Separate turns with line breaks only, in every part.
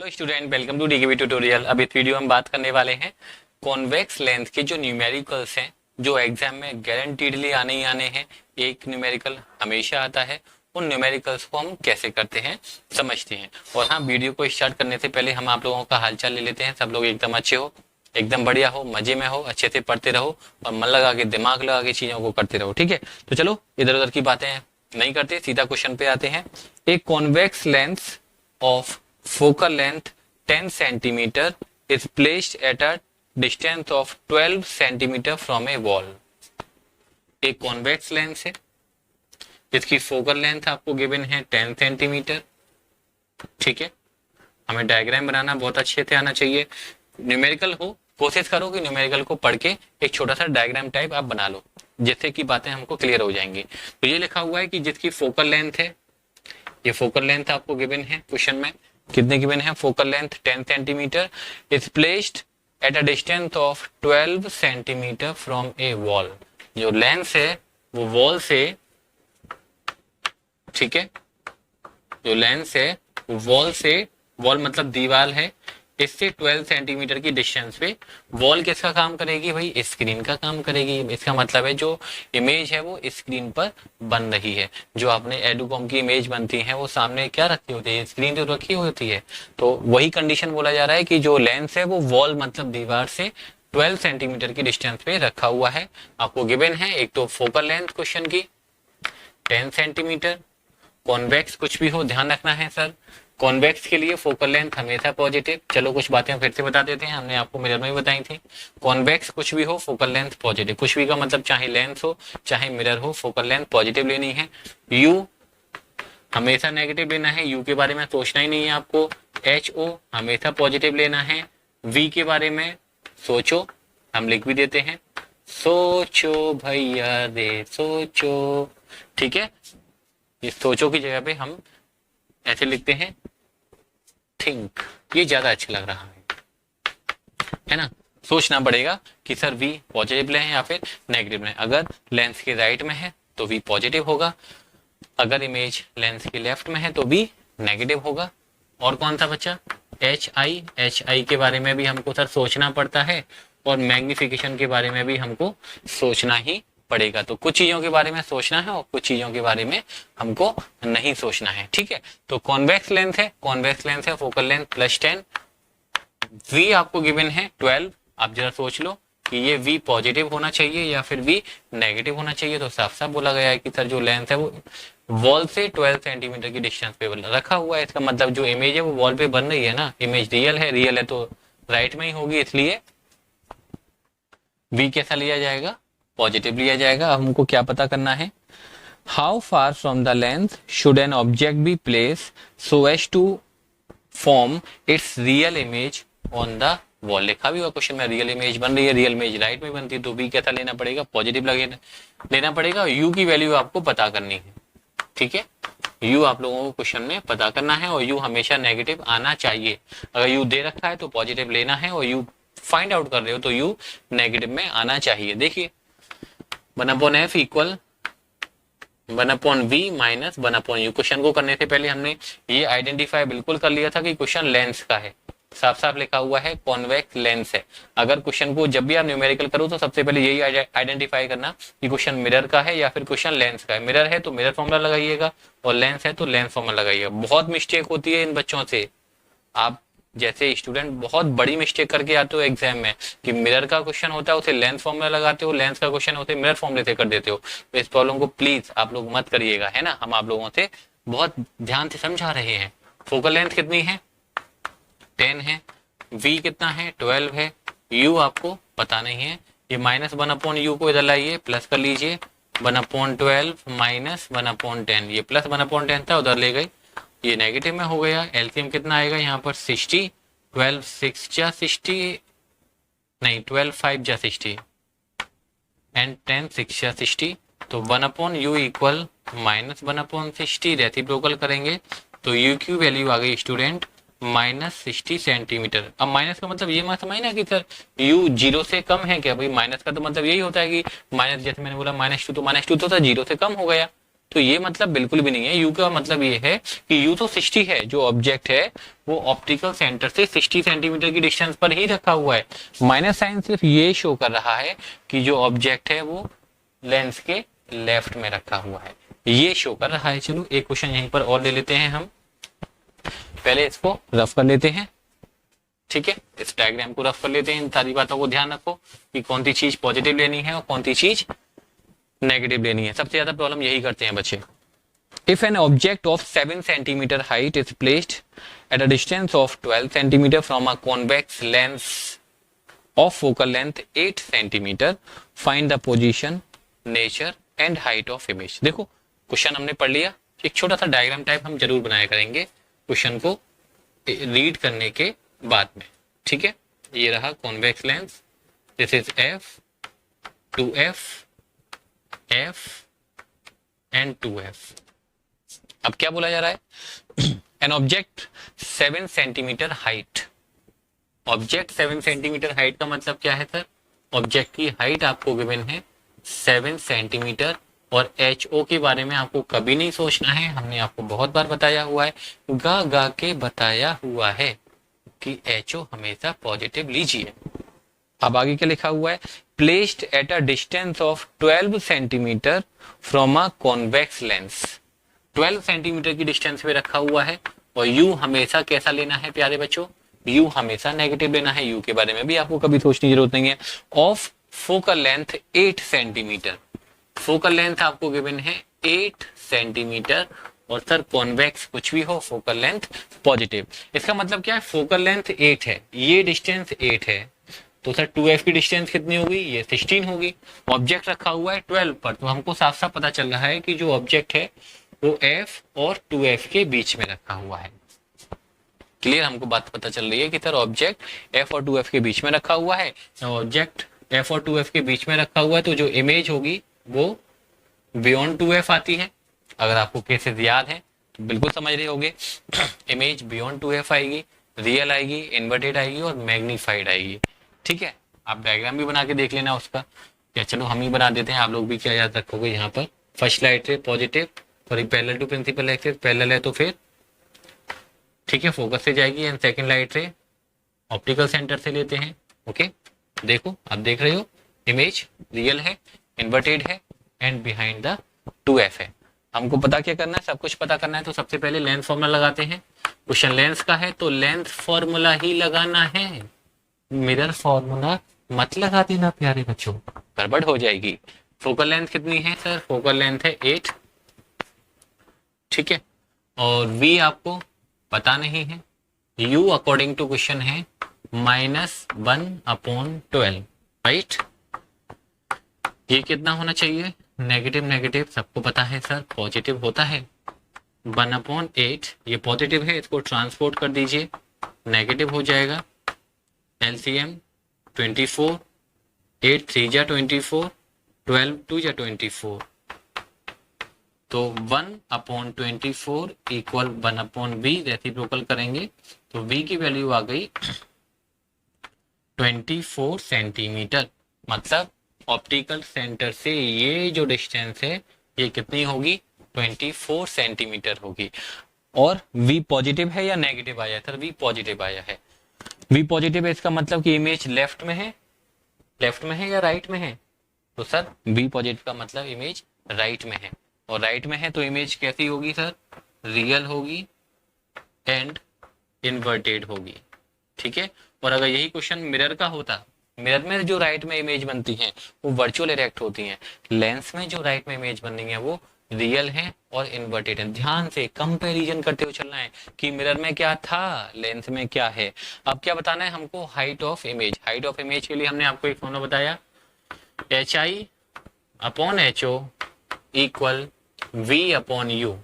Hello student, welcome to DKV tutorial. अब इस video में बात करने वाले हैं कॉन्वेक्स लेंस के जो न्यूमेरिकल्स हैं, जो एग्जाम में गारंटीडली आने ही आने हैं। एक न्यूमेरिकल हमेशा आता है, उन न्यूमेरिकल्स को हम कैसे करते हैं समझते हैं। और हाँ, वीडियो को स्टार्ट करने से पहले हम आप लोगों का हालचाल ले लेते हैं। सब लोग एकदम अच्छे हो, एकदम बढ़िया हो, मजे में हो, अच्छे से पढ़ते रहो और मन लगा के दिमाग लगा के चीजों को करते रहो। ठीक है, तो चलो इधर उधर की बातें नहीं करते, सीधा क्वेश्चन पे आते हैं। एक convex lens of focal length 10 centimeter is placed at a distance of 12 centimeter from a wall। एक कॉन्वेक्स लेंस है जिसकी फोकल लेंथ आपको गिवन है 10 सेंटीमीटर। ठीक है, हमें डायग्राम बनाना बहुत अच्छे से आना चाहिए। न्यूमेरिकल हो, कोशिश करो कि न्यूमेरिकल को पढ़ के एक छोटा सा डायग्राम टाइप आप बना लो, जिससे कि बातें हमको क्लियर हो जाएंगी। तो ये लिखा हुआ है कि जिसकी फोकल लेंथ है, ये फोकल लेंथ आपको गिवन है क्वेश्चन में, कितने गिवन है? Focal length 10 centimetre is placed at a distance of 12 centimetre from A wall. जो लेंस है वो वॉल से, ठीक है, जो लेंस है वो वॉल से, वॉल मतलब दीवार है, इससे 12 सेंटीमीटर की डिस्टेंस पे वॉल किसका काम करेगी भाई? स्क्रीन का काम करेगी। इसका मतलब है जो इमेज है वो स्क्रीन पर बन रही है। जो आपने एडुकॉम की इमेज बनती है वो सामने क्या रखी होती है? स्क्रीन तो रखी होती है। तो वही कंडीशन बोला जा रहा है कि जो लेंस है वो वॉल मतलब दीवार से 12 सेंटीमीटर की डिस्टेंस पे रखा हुआ है। आपको गिवन है एक तो फोकल लेंथ क्वेश्चन की 10 सेंटीमीटर। कॉन्वेक्स कुछ भी हो ध्यान रखना है सर, कॉन्वेक्स के लिए फोकल लेंथ हमेशा पॉजिटिव। चलो कुछ बातें फिर से बता देते हैं, हमने आपको मिरर में भी बताई थी। कॉन्वेक्स कुछ भी हो, फोकल लेंथ पॉजिटिव। कुछ भी का मतलब चाहे लेंस हो चाहे मिरर हो, फोकल लेंथ पॉजिटिव लेनी है। यू हमेशा नेगेटिव लेना है, यू के बारे में सोचना ही नहीं है आपको। एच ओ हमेशा पॉजिटिव लेना है। वी के बारे में सोचो, हम लिख भी देते हैं, सोचो भैया रे सोचो। ठीक है, इस सोचो की जगह पे हम ऐसे लिखते हैं थिंक, ये ज्यादा अच्छा लग रहा है ना। सोचना पड़ेगा कि सर वी पॉजिटिव लें या फिर नेगेटिव लें। अगर लेंस के राइट में है तो वी पॉजिटिव होगा, अगर इमेज लेंस के लेफ्ट में है तो वी नेगेटिव होगा। और कौन सा बच्चा? एच आई के बारे में भी हमको सर सोचना पड़ता है, और मैग्निफिकेशन के बारे में भी हमको सोचना ही पड़ेगा। तो कुछ चीजों के बारे में सोचना है और कुछ चीजों के बारे में हमको नहीं सोचना है। ठीक है, तो कॉन्वेक्स लेंस है, कॉन्वेक्स लेंस है, फोकल लेंथ +10, वी आपको गिवन है 12। आप जरा सोच लो कि ये वी पॉजिटिव होना चाहिए या फिर वी नेगेटिव होना चाहिए। तो साफ साफ बोला गया है कि सर जो लेंस है वो वॉल से 12 सेंटीमीटर की डिस्टेंस पे रखा हुआ है। इसका मतलब जो इमेज है वो वॉल पे बन रही है ना, इमेज रियल है, रियल है तो राइट में ही होगी, इसलिए वी कैसा लिया जाएगा? पॉजिटिव लिया जाएगा। अब हमको क्या पता करना है? How far from the lens should an object be place so as to form its real image on the wall. लिखा भी हुआ क्वेश्चन में, रियल इमेज बन रही है, रियल इमेज राइट में बनती है, तो बी कैसा लेना पड़ेगा? पॉजिटिव लेना पड़ेगा। यू की वैल्यू आपको पता करनी है। ठीक है, यू आप लोगों को क्वेश्चन में पता करना है, और यू हमेशा नेगेटिव आना चाहिए। अगर यू दे रखा है तो पॉजिटिव लेना है, और यू फाइंड आउट कर रहे हो तो यू नेगेटिव में आना चाहिए। देखिए 1/f equal 1/v minus 1/u। Question को करने से पहले हमने ये आइडेंटिफाई बिल्कुल कर लिया था कि क्वेश्चन लेंस का है। साफ साफ लिखा हुआ है कॉन्वेक्स लेंस है। अगर क्वेश्चन को जब भी आप न्यूमेरिकल करो तो सबसे पहले यही आइडेंटिफाई करना कि क्वेश्चन मिरर का है या फिर क्वेश्चन लेंस का है। मिरर है तो मिरर फॉर्मूला लगाइएगा, और लेंस है तो लेंस फॉर्मूला लगाइएगा। बहुत मिस्टेक होती है इन बच्चों से, आप जैसे स्टूडेंट बहुत बड़ी मिस्टेक करके आते हो एग्जाम में कि मिरर का क्वेश्चन होता है उसे लेंस फॉर्मूला लगाते हो, लेंस का क्वेश्चन होता है मिरर फॉर्मूले से कर देते हो। तो इस प्रॉब्लम को प्लीज आप लोग मत करिएगा, है ना। हम आप लोगों से बहुत ध्यान से समझा रहे हैं। फोकल लेंथ कितनी है? 10 है। वी कितना है? 12 है। यू आपको पता नहीं है, ये -1/u को इधर लाइए, प्लस कर लीजिए 1/12 माइनस 1/10। ये प्लस 1/10 था, उधर ले गई, ये नेगेटिव में हो गया। एलसीएम कितना आएगा यहाँ पर? 60। 12 6 जा 60, नहीं 12 5 जा 60 एंड 10 6 जा 60। तो 1/u इक्वल -1/60। रेसिप्रोकल करेंगे तो u की वैल्यू आ गई स्टूडेंट -60 सेंटीमीटर। अब माइनस का मतलब ये मत समझना कि सर u 0 से कम है क्या भाई। माइनस का तो मतलब यही होता है कि माइनस, जैसे मैंने बोला -2, तो -2 तो सर 0 से कम हो गया। तो ये मतलब बिल्कुल भी नहीं है। यू का मतलब ये है कि यू तो 60 है, जो ऑब्जेक्ट है वो ऑप्टिकल सेंटर से 60 सेंटीमीटर की डिस्टेंस पर ही रखा हुआ है। माइनस साइन सिर्फ ये शो कर रहा है कि जो ऑब्जेक्ट है वो लेंस के लेफ्ट में रखा हुआ है, ये शो कर रहा है। चलो एक क्वेश्चन यहीं पर और ले लेते हैं हम, पहले इसको रफ कर लेते हैं। ठीक है, इस डायग्राम को रफ कर लेते हैं। इन सारी बातों को ध्यान रखो कि कौन सी चीज पॉजिटिव लेनी है और कौन सी चीज नेगेटिव लेनी है। सबसे ज्यादा प्रॉब्लम यही करते हैं बच्चे। If an object of 7 centimetre height is placed at a distance of 12 centimetre from a convex lens of focal length 8 centimetre, find the position, nature and height of image. देखो question हमने पढ़ लिया, एक छोटा सा डायग्राम टाइप हम जरूर बनाया करेंगे क्वेश्चन को रीड करने के बाद में। ठीक है, ये रहा convex lens, this is F, 2f, f and 2f। अब क्या बोला जा रहा है, an object 7 centimetre height. Object 7 centimetre height का मतलब क्या है सर, ऑब्जेक्ट की हाइट आपको गिवन है 7 सेंटीमीटर, और HO के बारे में आपको कभी नहीं सोचना है, हमने आपको बहुत बार बताया हुआ है, गा के बताया हुआ है कि HO हमेशा पॉजिटिव लीजिए। अब आगे क्या लिखा हुआ है, placed at a distance of 12 centimetre from a convex lens. 12 centimetre की डिस्टेंस पे रखा हुआ है, और यू हमेशा कैसा लेना है प्यारे बच्चों, यू हमेशा नेगेटिव लेना है। यू के बारे में भी आपको कभी सोचने की जरूरत नहीं है। Of focal length 8 centimetre, focal length आपको गिवन है 8 सेंटीमीटर, और सर कॉन्वेक्स कुछ भी हो, फोकल लेंथ पॉजिटिव। इसका मतलब क्या है, फोकल लेंथ 8 है, ये डिस्टेंस 8 है, तो सर 2f की डिस्टेंस कितनी होगी, ये 16 होगी। ऑब्जेक्ट रखा हुआ है 12 पर, तो हमको साफ साफ पता चल रहा है कि जो ऑब्जेक्ट है वो f और 2f के बीच में रखा हुआ है। क्लियर, हमको बात पता चल रही है कि सर ऑब्जेक्ट f और 2f के बीच में रखा हुआ है। ऑब्जेक्ट f और 2f के बीच में रखा हुआ है, तो जो इमेज होगी वो बियॉन्ड 2f आती है। अगर आपको केसेस याद है तो बिल्कुल समझ रहे होगे, इमेज बियॉन्ड 2f आएगी, रियल आएगी, इन्वर्टेड आएगी और मैग्नीफाइड आएगी। ठीक है, आप डायग्राम भी बना के देख लेना उसका, या चलो हम ही बना देते हैं, आप लोग भी क्या याद रखोगे यहाँ पर। First light ray positive, sorry parallel to principal axis, parallel है तो फिर ठीक है फोकस से जाएगी, and second light ray optical centre से लेते हैं। ओके, देखो आप देख रहे हो इमेज रियल है, इन्वर्टेड है, एंड बिहाइंड द 2f है। हमको पता क्या करना है, सब कुछ पता करना है, तो सबसे पहले लेंस फॉर्मूला लगाते हैं। क्वेश्चन लेंस का है तो लेंस फॉर्मूला ही लगाना है, मिरर फॉर्मूला मत लगा देना प्यारे बच्चों, गड़बड़ हो जाएगी। फोकल लेंथ कितनी है सर, फोकल लेंथ है 8। ठीक है, और v आपको पता नहीं है, u अकॉर्डिंग टू क्वेश्चन है -1/12, राइट। ये कितना होना चाहिए, नेगेटिव नेगेटिव सबको पता है सर, पॉजिटिव होता है 1/8, ये पॉजिटिव है, इसको ट्रांसपोर्ट कर दीजिए, नेगेटिव हो जाएगा। LCM 24, 8 3 जा 24, 12 2 जा 24, तो 1/24 इक्वल 1/v, रेसिप्रोकल करेंगे तो v की वैल्यू आ गई 24 सेंटीमीटर। मतलब ऑप्टिकल सेंटर से ये जो डिस्टेंस है ये कितनी होगी, 24 सेंटीमीटर होगी। और v पॉजिटिव है या नेगेटिव आया है सर, v पॉजिटिव आया है। v पॉजिटिव है, इसका मतलब कि इमेज लेफ्ट में है, लेफ्ट में है या राइट में है, तो सर v पॉजिटिव का मतलब इमेज राइट में है, और राइट में है तो इमेज कैसी होगी सर, रियल होगी एंड इन्वर्टेड होगी। ठीक है, और अगर यही क्वेश्चन मिरर का होता, मिरर में जो राइट में इमेज बनती है वो वर्चुअल इरेक्ट होती हैं, लेंस में जो राइट में इमेज बननी है वो रियल है और इन्वर्टेड है। ध्यान से कंपैरिजन करते हुए चलना है कि मिरर में क्या था, लेंस में क्या है। अब क्या बताना है हमको, height of image. Height of image के लिए हमने आपको एक फॉर्मूला बताया, HI/HO इक्वल V/U।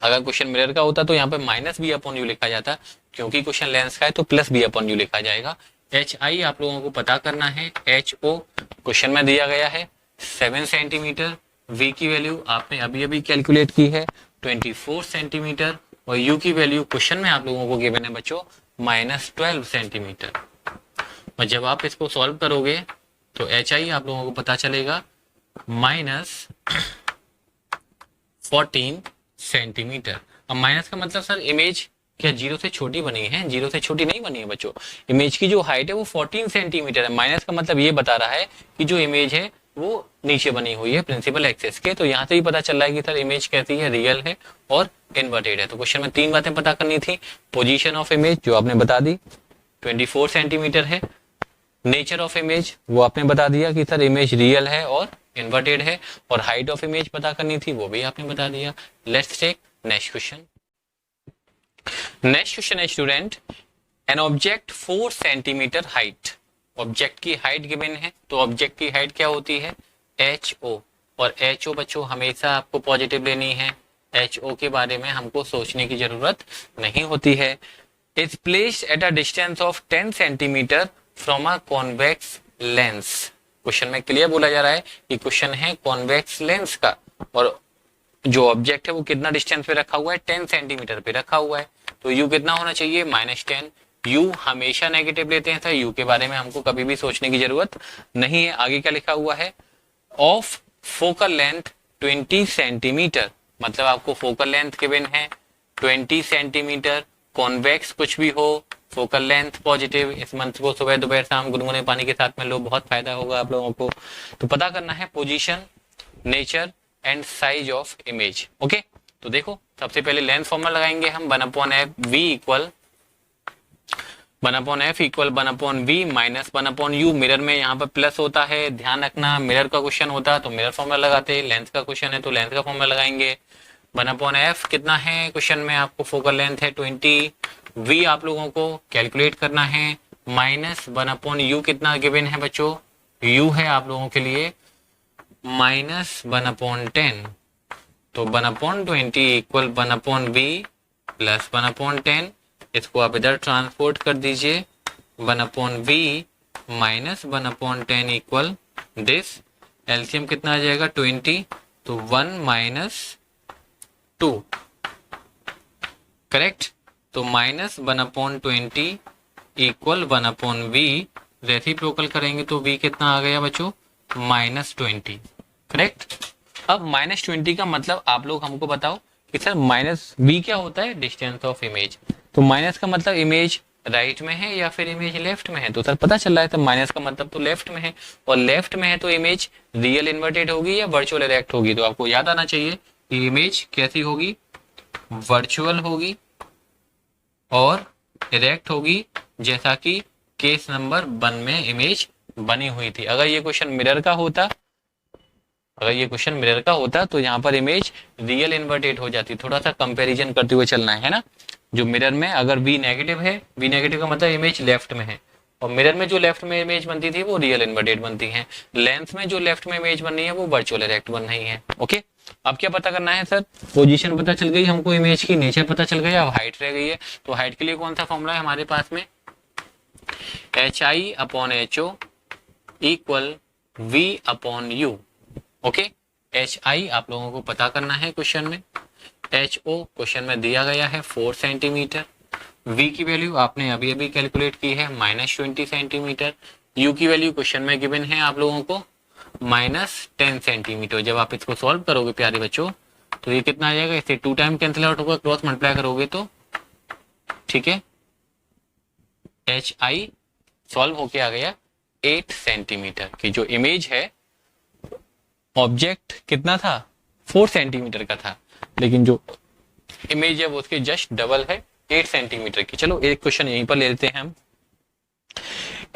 अगर क्वेश्चन मिरर का होता तो यहाँ पे -V/U लिखा जाता, क्योंकि क्वेश्चन लेंस का है तो +V/U लिखा जाएगा। HI आप लोगों को पता करना है, HO क्वेश्चन में दिया गया है 7 सेंटीमीटर, V की वैल्यू आपने अभी अभी कैलकुलेट की है 24 सेंटीमीटर, और U की वैल्यू क्वेश्चन में आप लोगों को गिवन है बच्चों -12 सेंटीमीटर। और जब आप इसको सॉल्व करोगे तो HI आप लोगों को पता चलेगा 14 सेंटीमीटर। अब माइनस का मतलब सर इमेज क्या जीरो से छोटी बनी है? जीरो से छोटी नहीं बनी है बच्चों। इमेज की जो हाइट है वो 14 सेंटीमीटर है। माइनस का मतलब ये बता रहा है कि जो इमेज है वो नीचे बनी हुई है प्रिंसिपल एक्सिस के। तो यहाँ से ही पता चल रहा है कि सर इमेज कैसी है, रियल है और इन्वर्टेड है। तो क्वेश्चन में 3 बातें पता करनी थी। पोजीशन ऑफ इमेज जो आपने बता दी 24 सेंटीमीटर है। नेचर ऑफ इमेज वो आपने बता दिया कि सर इमेज रियल है और इन्वर्टेड है। और हाइट ऑफ इमेज पता करनी थी, वो भी आपने बता दिया। Let's take next question. Next question है student, an object 4 centimetre height. Object की हाइट गिवन है, तो ऑब्जेक्ट की हाइट क्या होती है? HO। और HO बच्चों हमेशा आपको पॉजिटिव लेनी है। HO के बारे में हमको सोचने की जरूरत नहीं होती है। Is placed at a distance of 10 centimetre from a convex lens. Question में क्लियर बोला जा रहा है कि क्वेश्चन है कॉन्वेक्स लेंस का, और जो ऑब्जेक्ट है वो कितना डिस्टेंस पे रखा हुआ है? 10 सेंटीमीटर पे रखा हुआ है। तो यू कितना होना चाहिए? -10। यू हमेशा नेगेटिव लेते हैं सर, यू के बारे में हमको कभी भी सोचने की जरूरत नहीं है। आगे क्या लिखा हुआ है? ऑफ फोकल लेंथ 20 सेंटीमीटर, मतलब आपको फोकल लेंथ गिवन है 20 सेंटीमीटर। कॉन्वेक्स कुछ भी हो, फोकल लेंथ पॉजिटिव। इस मंथ को सुबह दोपहर शाम गुनगुने पानी के साथ में लो, बहुत फायदा होगा आप लोगों को। तो पता करना है position, nature and size of image. Okay, तो देखो सबसे पहले लेंथ फॉर्मूला लगाएंगे हम 1/f equal 1/v minus 1/u। Mirror में यहाँ पर प्लस होता है, ध्यान रखना। मिरर का क्वेश्चन होता तो मिरर फॉर्मूला लगाते हैं, लेंथ का क्वेश्चन है तो लेंथ का फॉर्मूला लगाएंगे। 1/f कितना है क्वेश्चन में? आपको फोकल लेंथ है 20। v आप लोगों को कैलकुलेट करना है, माइनस 1/u कितना गिवन है बच्चों? u है आप लोगों के लिए -1/10। तो 1/20 इक्वल 1/v प्लस 1/10। इसको आप इधर ट्रांसपोर्ट कर दीजिए, 1/v minus 1/10 equal this. LCM कितना आ जाएगा? 20। तो 1 - 2 करेक्ट। तो -1/20 इक्वल 1/v। रेसिप्रोकल करेंगे तो v कितना आ गया बच्चों? -20 करेक्ट। अब -20 का मतलब आप लोग हमको बताओ कि सर -v क्या होता है? Distance of image. तो माइनस का मतलब इमेज राइट में है या फिर इमेज लेफ्ट में है? तो सर पता चल रहा है तो माइनस का मतलब तो लेफ्ट में है, और लेफ्ट में है तो इमेज रियल इन्वर्टेड होगी या वर्चुअल इरेक्ट होगी? तो आपको याद आना चाहिए कि इमेज कैसी होगी? वर्चुअल होगी और इरेक्ट होगी, जैसा कि केस नंबर 1 में इमेज बनी हुई थी। अगर ये क्वेश्चन मिरर का होता तो यहाँ पर इमेज रियल इन्वर्टेड हो जाती। थोड़ा सा कंपैरिजन करते हुए चलना है ना। जो मिरर में अगर v नेगेटिव है, v नेगेटिव का मतलब इमेज लेफ्ट में है, और मिरर में जो लेफ्ट में इमेज बनती थी वो रियल इन्वर्टेड बनती है। लेंस में जो लेफ्ट में इमेज बन रही है वो वर्चुअल इरेक्ट बन रही है। ओके, अब क्या पता करना है सर? पोजीशन पता चल गई हमको, इमेज की नेचर पता चल गया, अब हाइट रह गई है। तो हाइट के लिए कौन सा फॉर्मूला है हमारे पास में? HI/HO equal V/U। Okay, HI आप लोगों को पता करना है क्वेश्चन में, HO क्वेश्चन में दिया गया है 4 सेंटीमीटर। V की वैल्यू आपने अभी अभी कैलकुलेट की है -20 सेंटीमीटर। U की वैल्यू क्वेश्चन में गिवन है आप लोगों को -10 सेंटीमीटर। जब आप इसको सॉल्व करोगे प्यारे बच्चों तो ये कितना आ जाएगा? इसे 2 टाइम कैंसिल आउट होगा, क्रॉस मल्टीप्लाई करोगे तो ठीक है। HI सॉल्व होके आ गया 8 सेंटीमीटर की जो इमेज है। ऑब्जेक्ट कितना था? 4 सेंटीमीटर का था, लेकिन जो इमेज है वो उसके जस्ट डबल है 8 सेंटीमीटर की। चलो एक क्वेश्चन यहीं पर ले लेते हैं हम।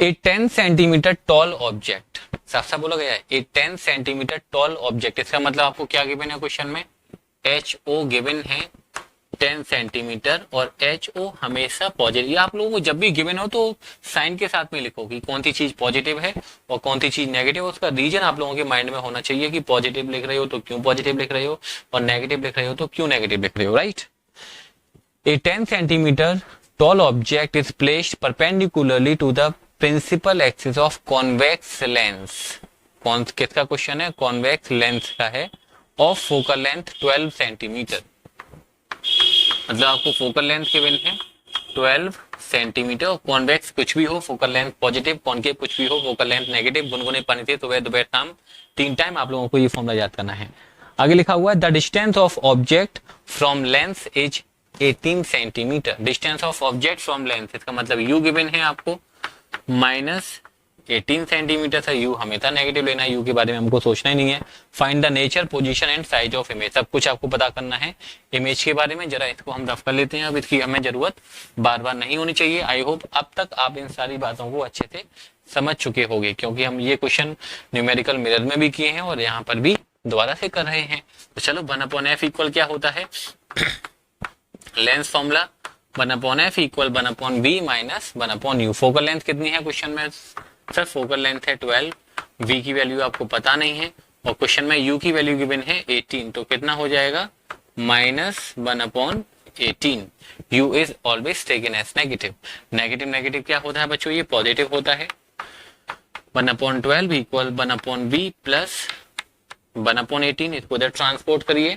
ए 10 सेंटीमीटर टॉल ऑब्जेक्ट, साफ साफ बोला गया है ए 10 सेंटीमीटर टॉल ऑब्जेक्ट। इसका मतलब आपको क्या गिवन है क्वेश्चन में? HO गिवन है 10 सेंटीमीटर, और HO हमेशा पॉजिटिव। ये आप लोगों को जब भी गिवन हो तो साइन के साथ में लिखो कि कौन सी चीज पॉजिटिव है और कौन सी चीज नेगेटिव है। उसका रीजन आप लोगों के माइंड में होना चाहिए कि पॉजिटिव लिख रहे हो तो क्यों पॉजिटिव लिख रहे हो, और नेगेटिव लिख रहे हो तो क्यों नेगेटिव लिख रहे हो, right. A 10 centimetre tall object is placed perpendicularly to the principal axis of convex lens. कौन किसका क्वेश्चन है? कॉन्वेक्स लेंस का है। ऑफ फोकल लेंथ 12 सेंटीमीटर, मतलब आपको फोकल लेंथ गिवन है 12 सेंटीमीटर। कॉन्वेक्स कुछ भी हो, फोकल लेंथ पॉजिटिव, कॉन्केव कुछ भी हो, फोकल लेंथ नेगेटिव। गुनगुने पानी से सुबह दोपहर शाम 3 टाइम आप लोगों को ये फॉर्मूला याद करना है। आगे लिखा हुआ है the distance of object from lens is 18 centimetre. Distance of object from lens, इसका मतलब यू गिवन है आपको -18 सेंटीमीटर था। यू हमेशा नेगेटिव लेना है, यू के बारे में हमको सोचना ही नहीं है। Find the nature, position and size of image, सब कुछ आपको पता करना है इमेज के बारे में। जरा इसको हम रफ कर लेते हैं, अब इसकी हमें जरूरत बार बार नहीं होनी चाहिए। आई होप अब तक आप इन सारी बातों को अच्छे से समझ चुके होंगे, क्योंकि हम ये क्वेश्चन न्यूमेरिकल मिरर में भी किए हैं और यहाँ पर भी दोबारा से कर रहे हैं। तो चलो 1/f इक्वल क्या होता है, lens formula 1/f equal 1/v minus 1/u। Focal length कितनी है क्वेश्चन में, सर फोकल लेंथ है 12, v की वैल्यू आपको पता नहीं है और क्वेश्चन में u की वैल्यू गिवन है 18, तो कितना हो जाएगा -1/18। u is always taken as negative. Negative negative क्या होता है बच्चों, ये पॉजिटिव होता है। 1/12 इक्वल 1/v प्लस 1/18, इसको इधर ट्रांसपोर्ट करिए।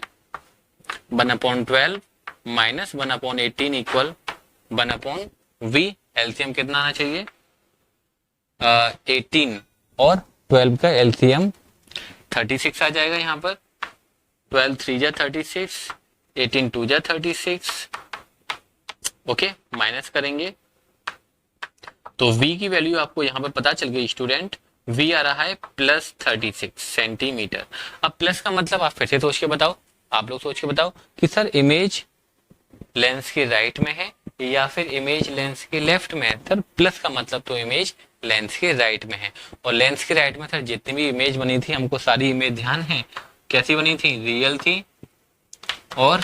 1/12 माइनस 1/18 इक्वल 1/v। एलसीएम कितना आना चाहिए 18 और 12 का एलसीएम 36 आ जाएगा। यहाँ पर 12 3 जा 36, 18 2 जा 36। ओके, माइनस करेंगे तो v की वैल्यू आपको यहाँ पर पता चल गई स्टूडेंट, v आ रहा है +36 सेंटीमीटर। अब प्लस का मतलब आप फिर से सोच के बताओ, आप लोग सोच के बताओ कि सर इमेज लेंस के राइट में है या फिर इमेज लेंस के लेफ्ट में है। सर प्लस का मतलब तो इमेज लेंस के राइट में है, और लेंस के राइट में सर जितनी भी इमेज बनी थी, हमको सारी इमेज ध्यान है कैसी बनी थी, रियल थी और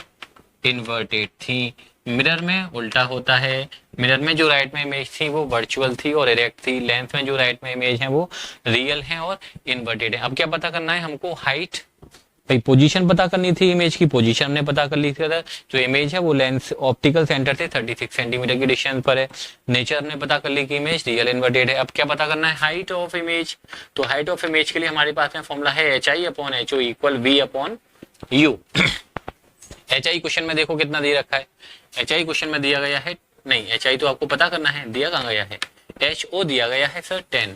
इन्वर्टेड थी। मिरर में उल्टा होता है, मिरर में जो राइट में इमेज थी वो वर्चुअल थी और इरेक्ट थी, लेंस में जो राइट में इमेज है वो रियल है और इन्वर्टेड है। अब क्या पता करना है हमको, हाइट, भाई पोजीशन पता करनी थी, इमेज की पोजीशन हमने पता कर ली थी। जो इमेज है वो लेंस ऑप्टिकल सेंटर से 36 सेंटीमीटर की डिस्टेंस पर है। नेचर हमने पता कर ली कि इमेज रियल इन्वर्टेड है। अब क्या पता करना है, हाइट ऑफ इमेज। तो हाइट ऑफ इमेज के लिए हमारे पास में फॉर्मूला है HI/HO equal V/U। HI question में देखो कितना दे रखा है, HI क्वेश्चन में दिया गया है, नहीं HI तो आपको पता करना है, दिया कहाँ गया है, HO दिया गया है सर 10।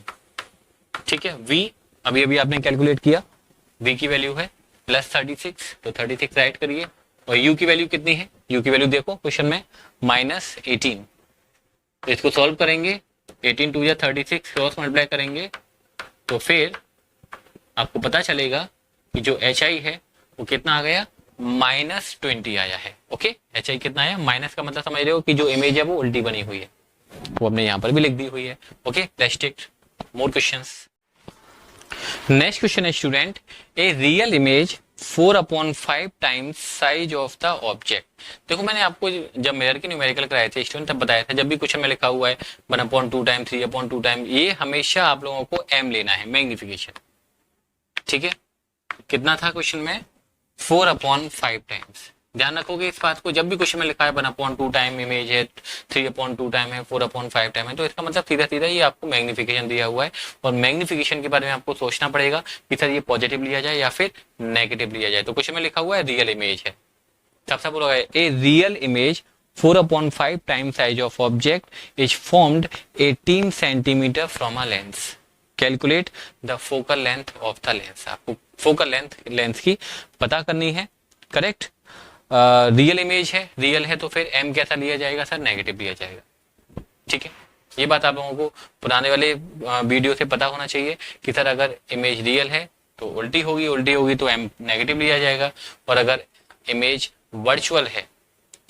ठीक है, V अभी अभी आपने कैलकुलेट किया, V की वैल्यू है +36, तो 36 राइट करिए। और U की वैल्यू कितनी है, U की वैल्यू देखो क्वेश्चन में -18, तो इसको सॉल्व करेंगे, 18 2 जा 36 क्रॉस मल्टीप्लाई करेंगे तो फिर आपको पता चलेगा कि जो HI है वो कितना आ गया, -20 आया है। ओके, HI कितना आया, माइनस का मतलब समझ रहे हो कि जो इमेज है वो उल्टी बनी हुई है, वो हमने यहाँ पर भी लिख दी हुई है। Okay, let's take more questions. Next question है student, a real image 4/5 times size of the object. देखो मैंने आपको जब मिरर के न्यूमेरिकल कराए थे स्टूडेंट तब बताया था, जब भी क्वेश्चन में लिखा हुआ है 1/2 टाइम 3/2 टाइम, ये हमेशा आप लोगों को m लेना है, मैग्निफिकेशन। ठीक है, कितना था क्वेश्चन में 4/5 टाइम्स। ध्यान रखोगे इस बात को, जब भी क्वेश्चन में लिखा है 1/2 टाइम इमेज है, 3/2 टाइम है, 4/5 टाइम है, तो इसका मतलब सीधा सीधा ये आपको मैग्निफिकेशन दिया हुआ है। और मैग्निफिकेशन के बारे में आपको सोचना पड़ेगा कि सर ये पॉजिटिव लिया जाए या फिर नेगेटिव लिया जाए। तो क्वेश्चन में लिखा हुआ है रियल इमेज है, सबसे बोला है ए real image 4/5 time size of object is formed 18 centimetre from a lens. Calculate the focal length of the lens. आपको फोकल लेंथ की पता करनी है, करेक्ट। रियल इमेज है, रियल है तो फिर m कैसा लिया जाएगा सर, नेगेटिव लिया जाएगा। ठीक है, ये बात आप लोगों को पुराने वाले वीडियो से पता होना चाहिए कि सर अगर इमेज रियल है तो उल्टी होगी तो m नेगेटिव लिया जाएगा, और अगर इमेज वर्चुअल है,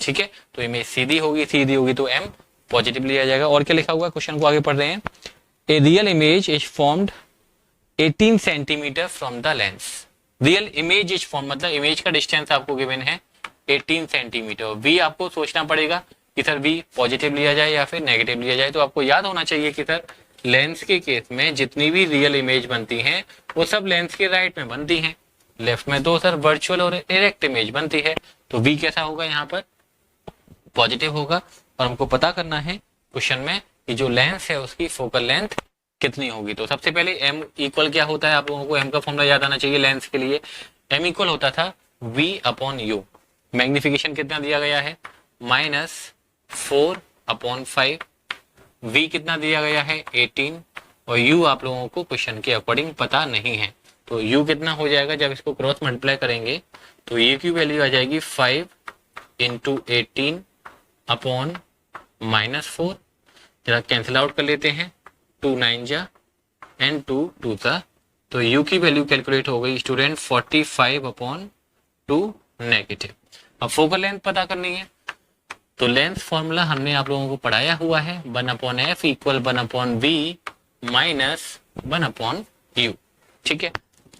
ठीक है, तो इमेज सीधी होगी तो m पॉजिटिव लिया जाएगा। और क्या लिखा हुआ है, क्वेश्चन को आगे पढ़ रहे हैं। ए real image is formed 18 centimetre from the lens. Real image is form मतलब इमेज का डिस्टेंस आपको गिवन है 18 सेंटीमीटर। v आपको सोचना पड़ेगा कि सर v पॉजिटिव लिया जाए या फिर नेगेटिव लिया जाए। तो आपको याद होना चाहिए कि सर लेंस के केस में जितनी भी रियल इमेज बनती हैं वो सब लेंस के राइट में बनती हैं, लेफ्ट में तो सर वर्चुअल और डायरेक्ट इमेज बनती है। तो v कैसा होगा, यहाँ पर पॉजिटिव होगा। और हमको पता करना है क्वेश्चन में कि जो लेंस है उसकी फोकल लेंथ कितनी होगी। तो सबसे पहले m इक्वल क्या होता है, आप लोगों को m का फॉर्मूला याद आना चाहिए लेंस के लिए। m इक्वल होता था v/u। मैग्निफिकेशन कितना दिया गया है, -4/5। v कितना दिया गया है 18, और u आप लोगों को क्वेश्चन के अकॉर्डिंग पता नहीं है। तो u कितना हो जाएगा जब इसको क्रॉस मल्टीप्लाई करेंगे तो a की वैल्यू आ जाएगी 5 इंटू 18 अपॉन -4। जरा कैंसिल आउट कर लेते हैं, 2 9 जा एंड 2 2 जा, तो u की वैल्यू कैलकुलेट हो गई स्टूडेंट 45 अपॉन 2 नेगेटिव। अब फोकल लेंथ पता करनी है, तो लेंथ फॉर्मूला हमने आप लोगों को पढ़ाया हुआ है, 1/f equal 1/v minus 1/u। ठीक है,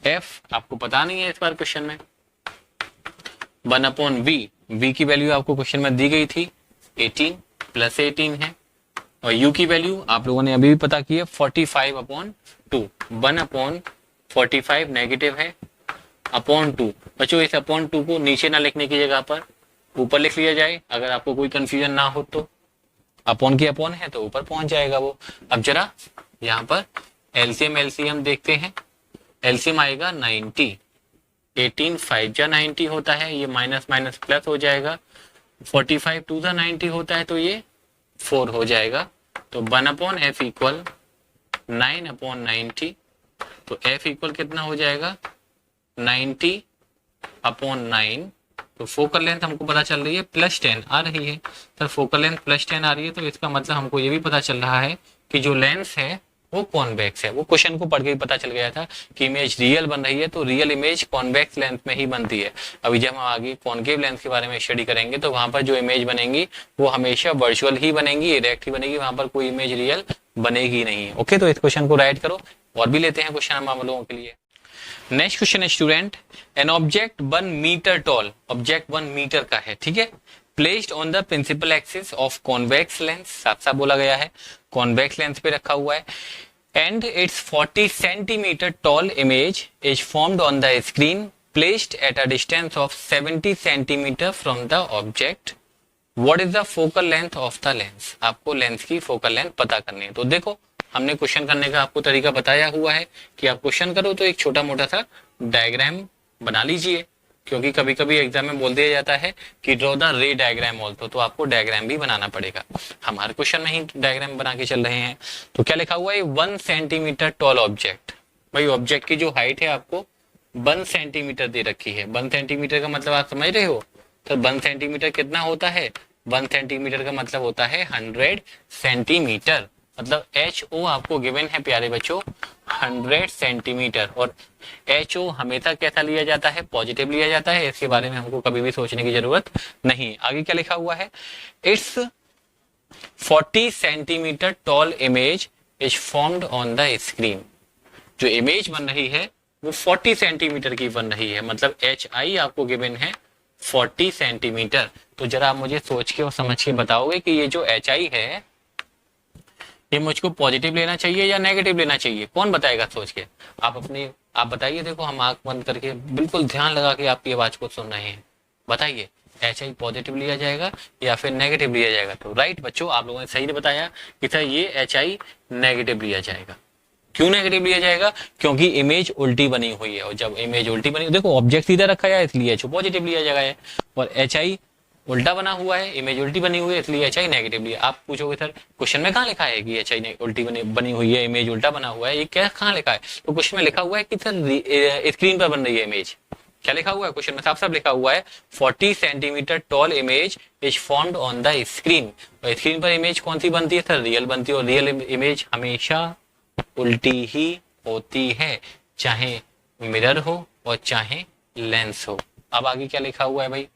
f आपको पता नहीं है इस बार क्वेश्चन में, 1/v, v की वैल्यू आपको क्वेश्चन में दी गई थी 18 प्लस 18 है, और u की वैल्यू आप लोगों ने अभी भी पता की है 45/2। 1/45 नेगेटिव है अपॉन 2। बच्चों इस अपॉन 2 को नीचे ना लिखने की जगह पर ऊपर लिख लिया जाए, अगर आपको कोई कंफ्यूजन ना हो तो। अपॉन की अपॉन है तो ऊपर पहुंच जाएगा वो। अब जरा यहाँ पर एलसीएम देखते हैं, एलसीएम आएगा 90, 18 5 जा 90 होता है, ये माइनस माइनस प्लस हो जाएगा, 45 2 जा 90 होता है तो ये 4 हो जाएगा। तो 1/f इक्वल 9/90, तो f इक्वल कितना हो जाएगा 90/9। तो फोकल लेंथ हमको पता चल रही है +10 आ रही है, तो फोकल लेंथ +10 आ रही है, तो इसका मतलब हमको ये भी पता चल रहा है कि जो लेंस है वो कॉन्वेक्स है। वो क्वेश्चन को पढ़ के ही पता चल गया था कि इमेज रियल बन रही है, तो रियल इमेज कॉन्वेक्स लेंथ में ही बनती है। अभी जब हम आगे कॉन्केव लेंस के बारे में स्टडी करेंगे तो वहां पर जो इमेज बनेंगी वो हमेशा वर्चुअल ही बनेगी, इरेक्ट ही बनेगी, वहां पर कोई इमेज रियल बनेगी नहीं। ओके, तो इस क्वेश्चन को राइट करो। और भी लेते हैं क्वेश्चन हम आप लोगों के लिए। नेक्स्ट क्वेश्चन है student, an object 1 metre tall, object 1 metre का है, ठीक है, placed on the principal axis of convex lens, साफ साफ बोला गया है कॉन्वेक्स लेंस पे रखा हुआ है, and it's 40 centimetre toll image is formed on the screen placed at a distance of 70 centimetre from the object, what is the focal length of the lens. आपको लेंस की फोकल लेंथ पता करनी है। तो देखो हमने क्वेश्चन करने का आपको तरीका बताया हुआ है कि आप क्वेश्चन करो तो एक छोटा मोटा सा डायग्राम बना लीजिए, क्योंकि कभी कभी एग्जाम में बोल दिया जाता है कि draw the ray diagram also, तो आपको डायग्राम भी बनाना पड़ेगा। हम हर क्वेश्चन में ही डायग्राम बना के चल रहे हैं। तो क्या लिखा हुआ है, 1 सेंटीमीटर टॉल ऑब्जेक्ट। भाई ऑब्जेक्ट की जो हाइट है आपको 1 सेंटीमीटर दे रखी है। 1 सेंटीमीटर का मतलब आप समझ रहे हो, तो 1 सेंटीमीटर कितना होता है, 1 सेंटीमीटर का मतलब होता है 100 सेंटीमीटर, मतलब HO आपको गिवन है प्यारे बच्चों 100 सेंटीमीटर। और HO हमेशा कैसा लिया जाता है, पॉजिटिव लिया जाता है, इसके बारे में हमको कभी भी सोचने की जरूरत नहीं। आगे क्या लिखा हुआ है, it's 40 centimetre toll image is formed on the screen. जो इमेज बन रही है वो 40 सेंटीमीटर की बन रही है, मतलब HI आपको गिवन है 40 सेंटीमीटर। तो जरा आप मुझे सोच के और समझ के बताओगे कि ये जो HI है ये मुझको पॉजिटिव लेना चाहिए या नेगेटिव लेना चाहिए, कौन बताएगा सोच के, आप बताइए। देखो हम आंख बंद करके बिल्कुल ध्यान लगा के आपकी आवाज को सुन रहे हैं, बताइए HI पॉजिटिव लिया जाएगा या फिर नेगेटिव लिया जाएगा। तो राइट बच्चों, आप लोगों ने सही बताया कि सर ये HI नेगेटिव लिया जाएगा। क्यों नेगेटिव लिया जाएगा, क्योंकि इमेज उल्टी बनी हुई है, और जब इमेज उल्टी बनी, देखो ऑब्जेक्ट सीधा रखा है इसलिए HO पॉजिटिव लिया जाएगा, और HI उल्टा बना हुआ है, इमेज उल्टी बनी हुई है, इसलिए HI नेगेटिव लिया। आप पूछोगे सर क्वेश्चन में कहाँ लिखा है कि HI उल्टी बनी हुई है, इमेज उल्टा बना हुआ है, ये क्या कहाँ लिखा है। तो क्वेश्चन में लिखा हुआ है कि सर स्क्रीन पर बन रही है इमेज। क्या लिखा हुआ है क्वेश्चन में, साफ साफ लिखा हुआ है 40 centimetre toll image is formed on the screen. और स्क्रीन पर इमेज कौन सी बनती है सर, रियल बनती है, और रियल इमेज हमेशा उल्टी ही होती है, चाहे मिरर हो और चाहे लेंस हो। अब आगे क्या लिखा हुआ है भाई,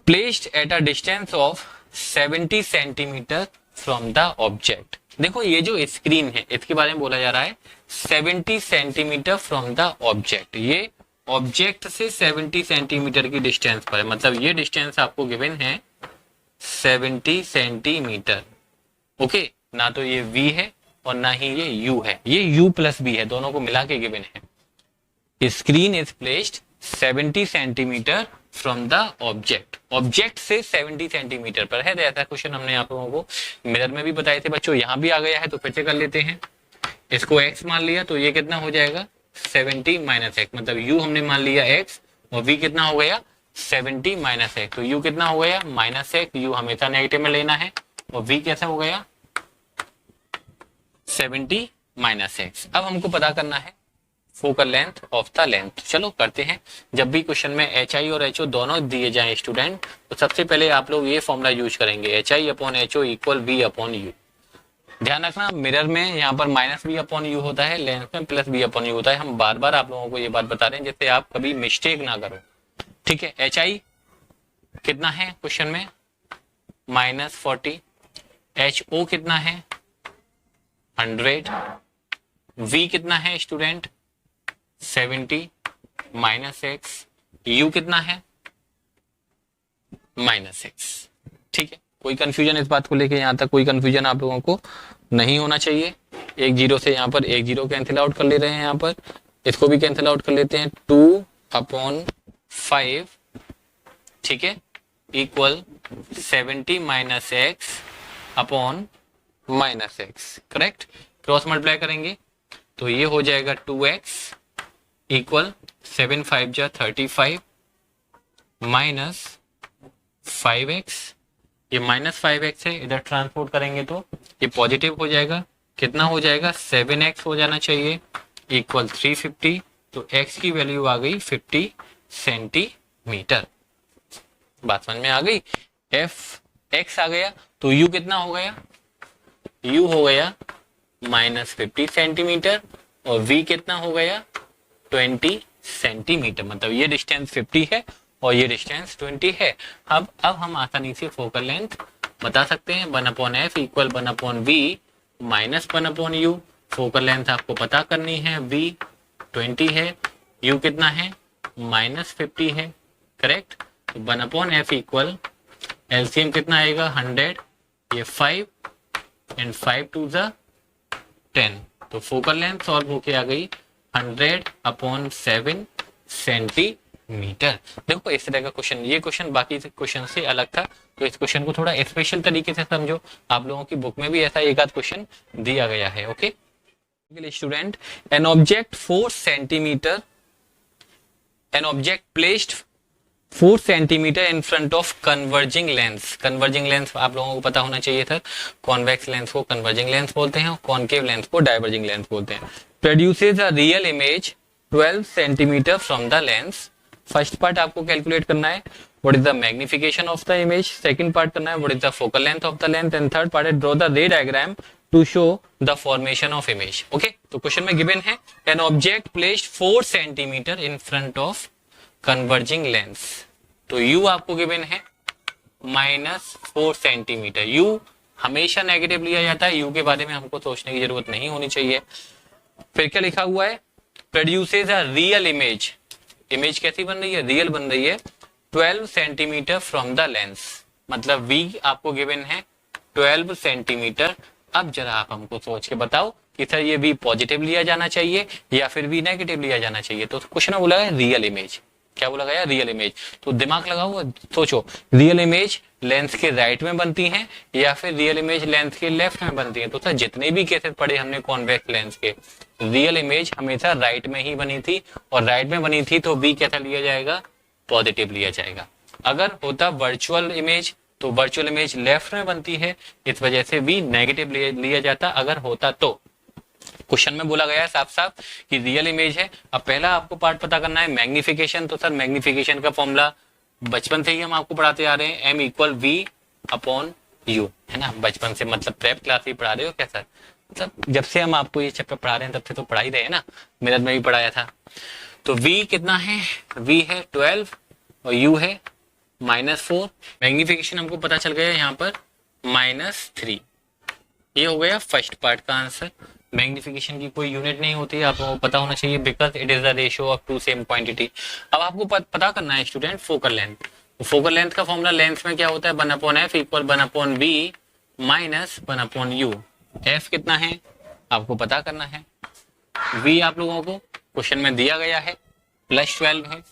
placed at a distance of 70 centimetre from the object. देखो ये जो स्क्रीन है इसके बारे में बोला जा रहा है 70 सेंटीमीटर फ्रॉम द ऑब्जेक्ट। ये ऑब्जेक्ट से 70 सेंटीमीटर की डिस्टेंस पर है, मतलब ये डिस्टेंस आपको गिवन है 70 सेंटीमीटर। ओके, ना तो ये V है और ना ही ये U है, ये U प्लस B है, दोनों को मिला के गिवन है। Screen is placed 70 centimetre from the object, object से 70 सेंटीमीटर पर है। ऐसा क्वेश्चन हमने आप लोगों को मिरर में भी बताए थे बच्चों, यहाँ भी आ गया है, तो फिर से कर लेते हैं। इसको x मान लिया तो ये कितना हो जाएगा 70 माइनस x, मतलब u हमने मान लिया x और v कितना हो गया 70 माइनस x, तो u कितना हो गया -x, u हमेशा नेगेटिव में लेना है, और v कैसा हो गया 70 माइनस एक्स। अब हमको पता करना है focal length of the length. चलो करते हैं। जब भी क्वेश्चन में एच आई और एच ओ दोनों दिए जाएं स्टूडेंट, तो सबसे पहले आप लोग ये फॉर्मूला यूज करेंगे, H I upon H O equal V upon U. ध्यान रखना मिरर में यहाँ पर माइनस बी अपॉन यू होता है, लेंस में प्लस बी अपॉन यू होता है। हम बार बार आप लोगों को ये बात बता रहे हैं जिससे आप कभी मिस्टेक ना करो, ठीक है। एच आई कितना है क्वेश्चन में, -40। एच ओ कितना है, 100। वी कितना है स्टूडेंट, 70 माइनस एक्स। यू कितना है, -x। ठीक है, कोई कंफ्यूजन इस बात को लेके, यहां तक कोई कंफ्यूजन आप लोगों को नहीं होना चाहिए। एक जीरो से यहाँ पर एक जीरो कैंसिल आउट कर ले रहे हैं, यहाँ पर इसको भी कैंसिल आउट कर लेते हैं। 2/5, ठीक है, equal 70 minus x upon -x, correct. Cross multiply करेंगे तो ये हो जाएगा 2x इक्वल 7 5 जा 35 माइनस 5x। ये -5x है, इधर ट्रांसपोर्ट करेंगे तो ये पॉजिटिव हो जाएगा। कितना हो जाएगा, 7x हो जाना चाहिए इक्वल 350। तो x की वैल्यू आ गई 50 सेंटीमीटर। बात समझ में आ गई। x आ गया तो u कितना हो गया, u हो गया -50 सेंटीमीटर और v कितना हो गया 20 सेंटीमीटर। मतलब ये डिस्टेंस 50 है और ये डिस्टेंस 20 है। अब हम आसानी से फोकल लेंथ बता सकते हैं, 1/f equal 1/v minus 1/u। Focal length आपको पता करनी है, v 20 है, u कितना है -50 है, करेक्ट। तो 1/f इक्वल एलसीएम कितना आएगा 100, ये 5 एंड 5 2 ज़ा 10। तो फोकल लेंथ सॉल्व होके आ गई 100/7 सेंटीमीटर। देखो इस तरह का क्वेश्चन, ये क्वेश्चन बाकी क्वेश्चन से अलग था, तो इस क्वेश्चन को थोड़ा स्पेशल तरीके से समझो। आप लोगों की बुक में भी ऐसा एक आध क्वेश्चन दिया गया है, okay. Student, an object 4 centimetre, N object placed 4 centimetre in front of converging lens. Converging lens आप लोगों को पता होना चाहिए था, कॉन्वेक्स लेंस को कन्वर्जिंग लेंस बोलते हैं और कॉनकेव लेंस को डाइवर्जिंग लेंस बोलते हैं। Produces a real image 12 centimetre from the lens. First part आपको कैलकुलेट करना है, what is the magnification of the image. Second part करना है, what is the focal length of the lens. And third part है, draw the ray diagram to show the formation of image. Okay, तो question में given है an object placed 4 centimetre in front of converging lens. तो u आपको given है -4 centimetre. u हमेशा negative लिया जाता है, u के बारे में हमको सोचने की जरूरत नहीं होनी चाहिए। फिर क्या लिखा हुआ है, produces a real image. Image कैसी बन रही है, रियल बन रही है 12 सेंटीमीटर फ्रॉम द लेंस। मतलब v आपको गिवन है 12 सेंटीमीटर। अब जरा आप हमको सोच के बताओ कि सर ये v पॉजिटिव लिया जाना चाहिए या फिर v नेगेटिव लिया जाना चाहिए। तो क्वेश्चन में बोला है रियल इमेज। क्या बोला गया, रियल इमेज। तो दिमाग लगाओ, सोचो, रियल इमेज लेंस के राइट में बनती है या फिर रियल इमेज लेंस के लेफ्ट में बनती है। तो सर जितने भी केसेस पढ़े हमने कॉन्वेक्स लेंस के, रियल इमेज हमेशा राइट में ही बनी थी और राइट में बनी थी तो v कैसा लिया जाएगा, पॉजिटिव लिया जाएगा। अगर होता वर्चुअल इमेज तो वर्चुअल इमेज लेफ्ट में बनती है, इस वजह से v नेगेटिव लिया जाता अगर होता तो। क्वेश्चन में बोला गया है साफ साफ कि रियल इमेज है। अब पहला आपको पार्ट पता करना है मैग्निफिकेशन। तो सर मैग्निफिकेशन का फॉर्मूला बचपन से ही हम आपको पढ़ाते आ रहे हैं, m equal v upon u, है ना। बचपन से मतलब प्रेप क्लास ही पढ़ा रहे हो क्या सर, मतलब जब से हम आपको ये चैप्टर पढ़ा रहे हैं तब से तो पढ़ा ही रहे हैं ना, मेरठ में भी पढ़ाया था। तो v कितना है, v है 12 और u है -4। मैग्निफिकेशन हमको पता चल गया यहाँ पर -3। ये हो गया फर्स्ट पार्ट का आंसर। मैग्निफिकेशन की कोई यूनिट नहीं होती है, आपको पता होना चाहिए, because it is the ratio of two same quantity. अब आपको पता करना है स्टूडेंट फोकल लेंथ। तो फोकल लेंथ का फॉर्मूला लेंथ में क्या होता है, 1/f equal 1/v minus 1/u। f कितना है आपको पता करना है, v आप लोगों को क्वेश्चन में दिया गया है +12 है,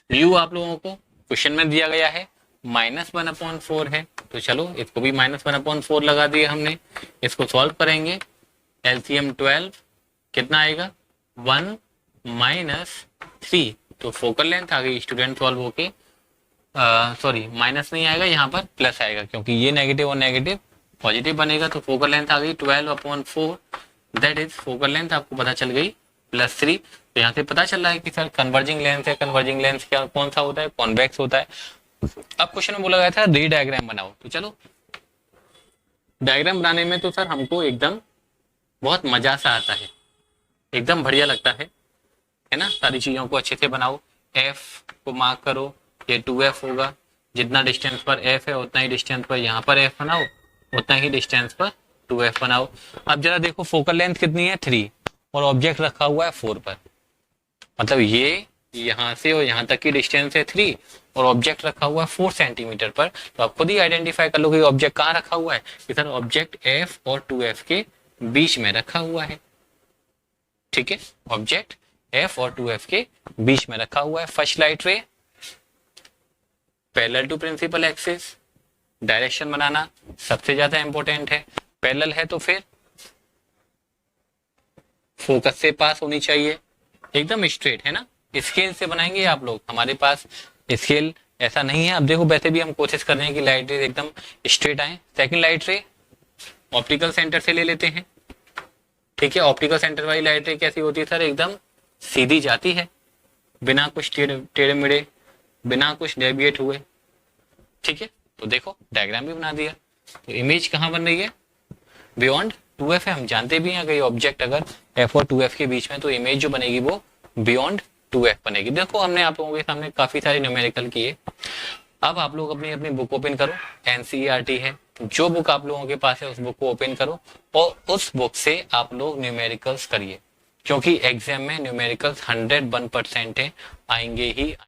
u आप लोगों को क्वेश्चन में दिया गया है -1/4 है। तो चलो इसको भी -1/4 लगा दिए हमने। इसको सॉल्व करेंगे, एलसीएम 12 कितना आएगा 1 - 3। तो फोकल लेंथ आ गई स्टूडेंट सॉल्व होके, सॉरी माइनस नहीं आएगा, यहाँ पर प्लस आएगा क्योंकि ये नेगेटिव और नेगेटिव पॉजिटिव बनेगा। तो फोकल लेंथ आ गई 12/4 दैट इज फोकल लेंथ आपको पता चल गई +3। तो यहाँ से पता चल रहा है कि सर कन्वर्जिंग लेंस है, कन्वर्जिंग लेंस क्या कौन सा होता है, कॉन्वेक्स होता है। अब क्वेश्चन में बोला गया था रे डायग्राम बनाओ, तो चलो डायग्राम बनाने में तो सर हमको एकदम बहुत मजा सा आता है, एकदम बढ़िया लगता है ना। सारी चीजों को अच्छे से बनाओ, एफ को मार्क करो, ये 2f होगा, जितना डिस्टेंस पर f है उतना ही डिस्टेंस पर यहाँ पर f बनाओ, उतना ही डिस्टेंस पर 2f बनाओ। अब जरा देखो फोकल लेंथ कितनी है 3 और ऑब्जेक्ट रखा हुआ है 4 पर, मतलब ये यहाँ से और यहाँ तक की डिस्टेंस है 3 और ऑब्जेक्ट रखा हुआ है 4 सेंटीमीटर पर। तो आप खुद ही आइडेंटिफाई कर लो कि ऑब्जेक्ट कहाँ रखा हुआ है, कि सर ऑब्जेक्ट f और 2f के बीच में रखा हुआ है। ठीक है, ऑब्जेक्ट f और 2f के बीच में रखा हुआ है। First light ray parallel to principal axis, direction बनाना सबसे ज्यादा इंपॉर्टेंट है। पैरेलल है तो फिर फोकस से पास होनी चाहिए, एकदम स्ट्रेट है ना। स्केल से बनाएंगे आप लोग, हमारे पास स्केल ऐसा नहीं है। अब देखो वैसे भी हम कोशिश कर रहे हैं कि लाइट रे एकदम स्ट्रेट आए। Second light ray optical centre से ले लेते हैं। ठीक है, ऑप्टिकल सेंटर वाली लाइट रे कैसी होती है सर, एकदम सीधी जाती है, बिना कुछ टेढ़े मेढ़े, बिना कुछ डेविएट हुए। ठीक है, तो देखो डायग्राम भी बना दिया। तो इमेज कहाँ बन रही है, बियॉन्ड 2f है। हम जानते भी हैं कि ऑब्जेक्ट अगर f और 2f के बीच में, तो इमेज जो बनेगी वो बियॉन्ड 2f बनेगी। देखो हमने आप लोगों के सामने काफी सारे न्यूमेरिकल किए। अब आप लोग अपनी अपनी बुक ओपन करो, एनसीईआरटी है, जो बुक आप लोगों के पास है उस बुक को ओपन करो और उस बुक से आप लोग न्यूमेरिकल्स करिए, क्योंकि एग्जाम में न्यूमेरिकल्स 101% है, आएंगे ही।